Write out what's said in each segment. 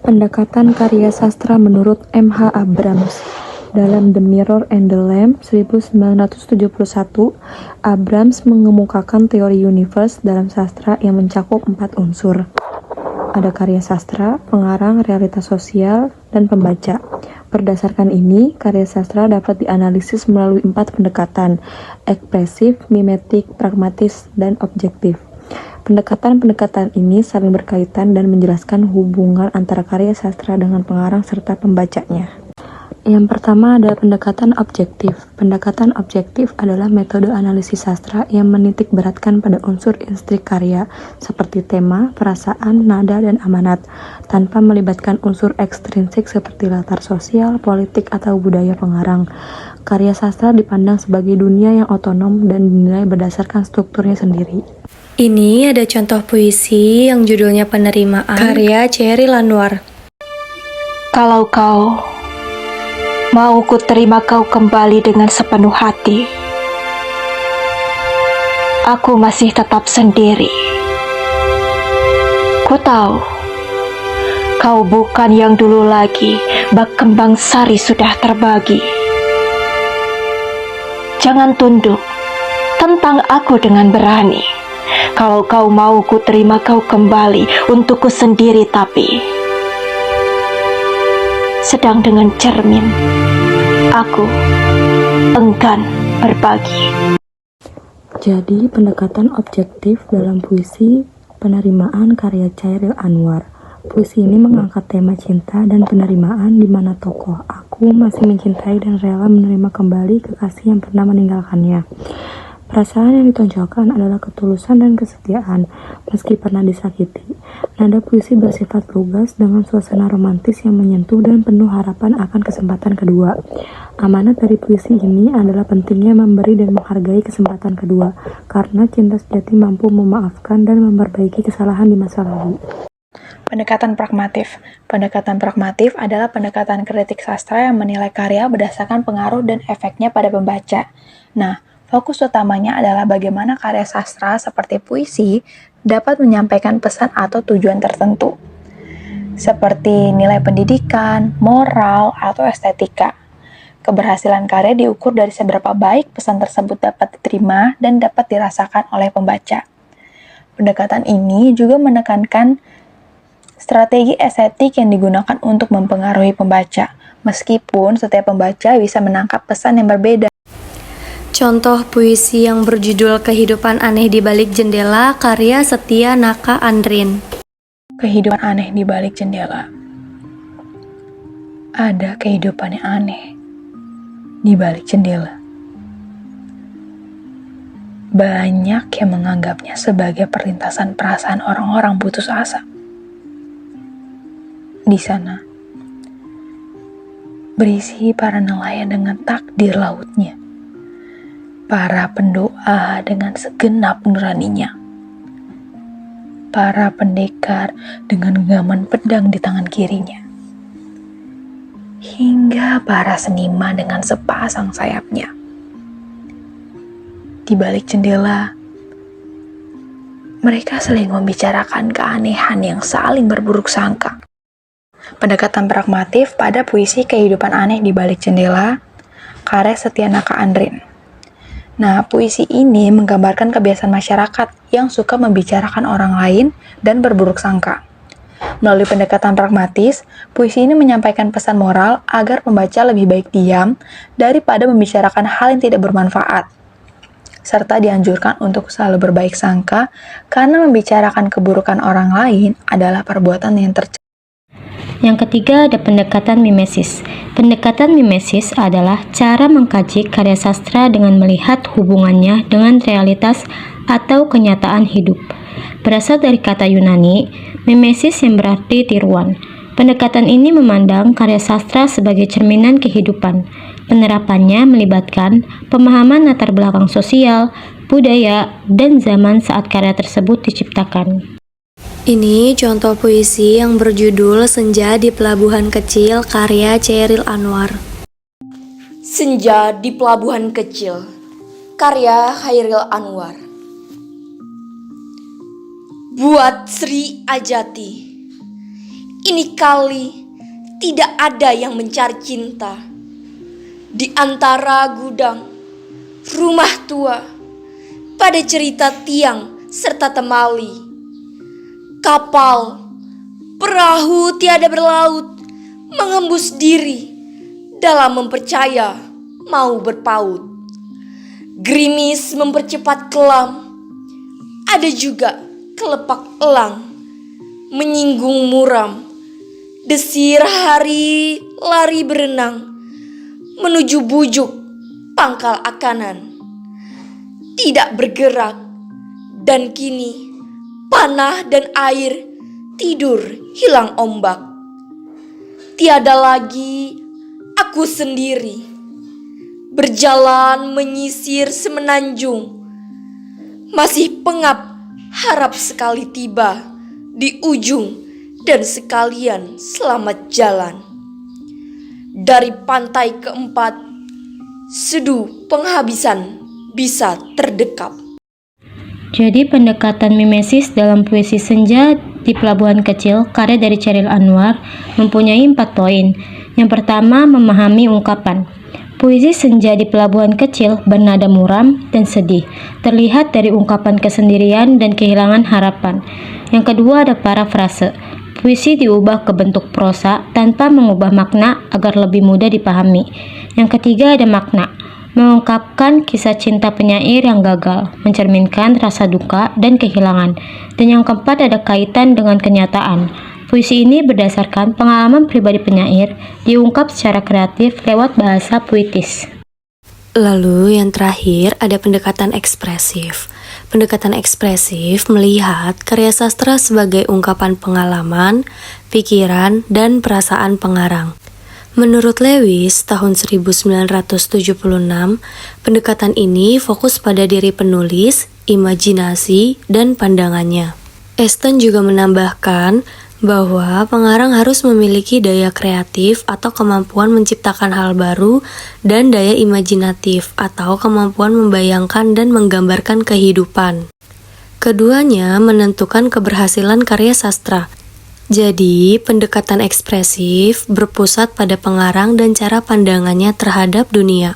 Pendekatan karya sastra menurut M.H. Abrams. Dalam The Mirror and the Lamp 1971, Abrams mengemukakan teori universe dalam sastra yang mencakup 4 unsur. Ada karya sastra, pengarang, realitas sosial, dan pembaca. Berdasarkan ini, karya sastra dapat dianalisis melalui 4 pendekatan: ekspresif, mimetik, pragmatis, dan objektif. Pendekatan-pendekatan ini saling berkaitan dan menjelaskan hubungan antara karya sastra dengan pengarang serta pembacanya. Yang pertama ada pendekatan objektif. Pendekatan objektif adalah metode analisis sastra yang menitik beratkan pada unsur instrik karya seperti tema, perasaan, nada, dan amanat, tanpa melibatkan unsur ekstrinsik seperti latar sosial, politik, atau budaya pengarang. Karya sastra dipandang sebagai dunia yang otonom dan dinilai berdasarkan strukturnya sendiri. Ini ada contoh puisi yang judulnya Penerimaan, karya Chairil Anwar. Kalau kau mau ku terima kau kembali dengan sepenuh hati, aku masih tetap sendiri. Ku tahu kau bukan yang dulu lagi, bak kembang sari sudah terbagi. Jangan tunduk, tentang aku dengan berani. Kalau kau mau ku terima kau kembali untukku sendiri, tapi sedang dengan cermin aku enggan berbagi. Jadi, pendekatan objektif dalam puisi Penerimaan karya Chairil Anwar. Puisi ini mengangkat tema cinta dan penerimaan di mana tokoh aku masih mencintai dan rela menerima kembali kekasih yang pernah meninggalkannya. Perasaan yang ditonjolkan adalah ketulusan dan kesetiaan, meski pernah disakiti. Nada puisi bersifat lugas dengan suasana romantis yang menyentuh dan penuh harapan akan kesempatan kedua. Amanat dari puisi ini adalah pentingnya memberi dan menghargai kesempatan kedua, karena cinta sejati mampu memaafkan dan memperbaiki kesalahan di masa lalu. Pendekatan pragmatif. Pendekatan pragmatif adalah pendekatan kritik sastra yang menilai karya berdasarkan pengaruh dan efeknya pada pembaca. Nah, fokus utamanya adalah bagaimana karya sastra seperti puisi dapat menyampaikan pesan atau tujuan tertentu, seperti nilai pendidikan, moral, atau estetika. Keberhasilan karya diukur dari seberapa baik pesan tersebut dapat diterima dan dapat dirasakan oleh pembaca. Pendekatan ini juga menekankan strategi estetik yang digunakan untuk mempengaruhi pembaca, meskipun setiap pembaca bisa menangkap pesan yang berbeda. Contoh puisi yang berjudul Kehidupan Aneh di Balik Jendela, karya Setia Naka Andrin. Kehidupan aneh di balik jendela. Ada kehidupan yang aneh di balik jendela. Banyak yang menganggapnya sebagai perlintasan perasaan orang-orang putus asa. Di sana, berisi para nelayan dengan takdir lautnya, para pendoa dengan segenap nuraninya, para pendekar dengan genggaman pedang di tangan kirinya, hingga para seniman dengan sepasang sayapnya. Di balik jendela, mereka saling membicarakan keanehan yang saling berburuk sangka. Pendekatan pragmatif pada puisi Kehidupan Aneh di Balik Jendela, karya Setia Naka Andrin. Nah, puisi ini menggambarkan kebiasaan masyarakat yang suka membicarakan orang lain dan berburuk sangka. Melalui pendekatan pragmatis, puisi ini menyampaikan pesan moral agar pembaca lebih baik diam daripada membicarakan hal yang tidak bermanfaat, serta dianjurkan untuk selalu berbaik sangka karena membicarakan keburukan orang lain adalah perbuatan yang tercela. Yang ketiga ada pendekatan mimesis. Pendekatan mimesis adalah cara mengkaji karya sastra dengan melihat hubungannya dengan realitas atau kenyataan hidup. Berasal dari kata Yunani, mimesis yang berarti tiruan. Pendekatan ini memandang karya sastra sebagai cerminan kehidupan. Penerapannya melibatkan pemahaman latar belakang sosial, budaya, dan zaman saat karya tersebut diciptakan. Ini contoh puisi yang berjudul Senja di Pelabuhan Kecil, karya Chairil Anwar. Senja di Pelabuhan Kecil, karya Chairil Anwar. Buat Sri Ajati, ini kali tidak ada yang mencari cinta. Di antara gudang, rumah tua, pada cerita tiang serta temali, kapal, perahu tiada berlaut, mengembus diri dalam mempercaya mau berpaut. Gerimis mempercepat kelam, ada juga kelepak elang, menyinggung muram. Desir hari lari berenang, menuju bujuk pangkal akanan. Tidak bergerak, dan kini panah dan air tidur hilang ombak. Tiada lagi aku sendiri, berjalan menyisir semenanjung. Masih pengap harap sekali tiba di ujung dan sekalian selamat jalan. Dari pantai keempat, sedu penghabisan bisa terdekap. Jadi pendekatan mimesis dalam puisi Senja di Pelabuhan Kecil karya dari Chairil Anwar mempunyai 4 poin. Yang pertama, memahami ungkapan. Puisi Senja di Pelabuhan Kecil bernada muram dan sedih, terlihat dari ungkapan kesendirian dan kehilangan harapan. Yang kedua ada parafrase. Puisi diubah ke bentuk prosa tanpa mengubah makna agar lebih mudah dipahami. Yang ketiga ada makna, mengungkapkan kisah cinta penyair yang gagal, mencerminkan rasa duka dan kehilangan. Dan yang keempat ada kaitan dengan kenyataan. Puisi ini berdasarkan pengalaman pribadi penyair, diungkap secara kreatif lewat bahasa puitis. Lalu yang terakhir ada pendekatan ekspresif. Pendekatan ekspresif melihat karya sastra sebagai ungkapan pengalaman, pikiran, dan perasaan pengarang. Menurut Lewis, tahun 1976, pendekatan ini fokus pada diri penulis, imajinasi, dan pandangannya. Esten juga menambahkan bahwa pengarang harus memiliki daya kreatif atau kemampuan menciptakan hal baru dan daya imajinatif atau kemampuan membayangkan dan menggambarkan kehidupan. Keduanya menentukan keberhasilan karya sastra. Jadi, pendekatan ekspresif berpusat pada pengarang dan cara pandangannya terhadap dunia.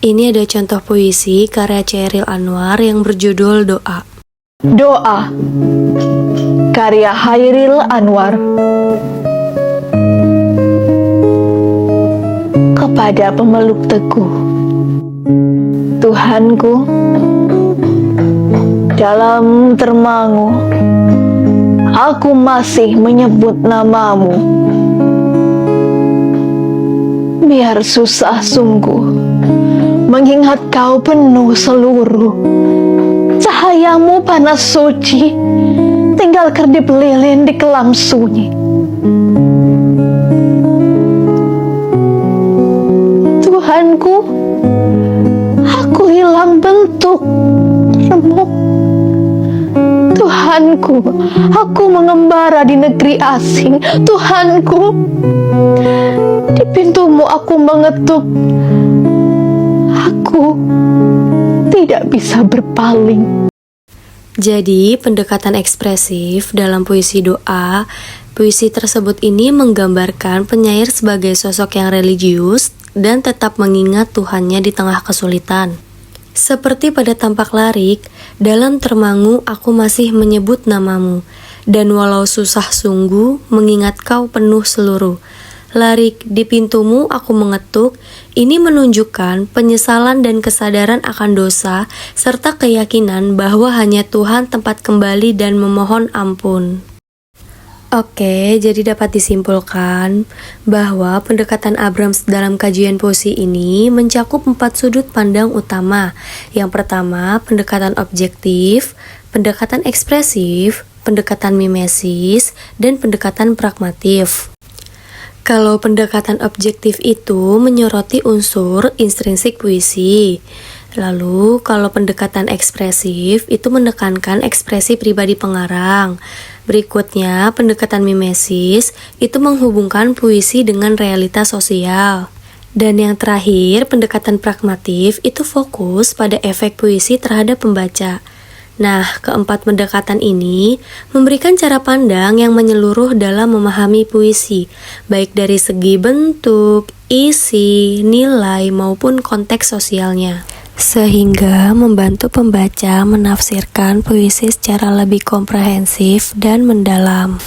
Ini ada contoh puisi karya Chairil Anwar yang berjudul Doa. Doa karya Chairil Anwar. Kepada pemeluk teguh, Tuhanku, dalam termangu aku masih menyebut namamu. Biar susah sungguh mengingat kau penuh seluruh. Cahayamu panas suci, tinggal kedip lilin di kelam sunyi. Tuhanku, aku hilang bentuk, remuk. Tuhanku, aku mengembara di negeri asing. Tuhanku, di pintumu aku mengetuk. Aku tidak bisa berpaling. Jadi, pendekatan ekspresif dalam puisi Doa, puisi tersebut ini menggambarkan penyair sebagai sosok yang religius dan tetap mengingat Tuhannya di tengah kesulitan. Seperti pada tampak larik, dalam termangu aku masih menyebut namamu, dan walau susah sungguh mengingat kau penuh seluruh. Larik, di pintumu aku mengetuk. Ini menunjukkan penyesalan dan kesadaran akan dosa, serta keyakinan bahwa hanya Tuhan tempat kembali dan memohon ampun. Oke, jadi dapat disimpulkan bahwa pendekatan Abrams dalam kajian puisi ini mencakup 4 sudut pandang utama. Yang pertama, pendekatan objektif, pendekatan ekspresif, pendekatan mimesis, dan pendekatan pragmatif. Kalau pendekatan objektif itu menyoroti unsur intrinsik puisi. Lalu kalau pendekatan ekspresif itu menekankan ekspresi pribadi pengarang. Berikutnya, pendekatan mimesis itu menghubungkan puisi dengan realitas sosial. Dan yang terakhir, pendekatan pragmatif itu fokus pada efek puisi terhadap pembaca. Nah, keempat pendekatan ini memberikan cara pandang yang menyeluruh dalam memahami puisi, baik dari segi bentuk, isi, nilai, maupun konteks sosialnya. Sehingga membantu pembaca menafsirkan puisi secara lebih komprehensif dan mendalam.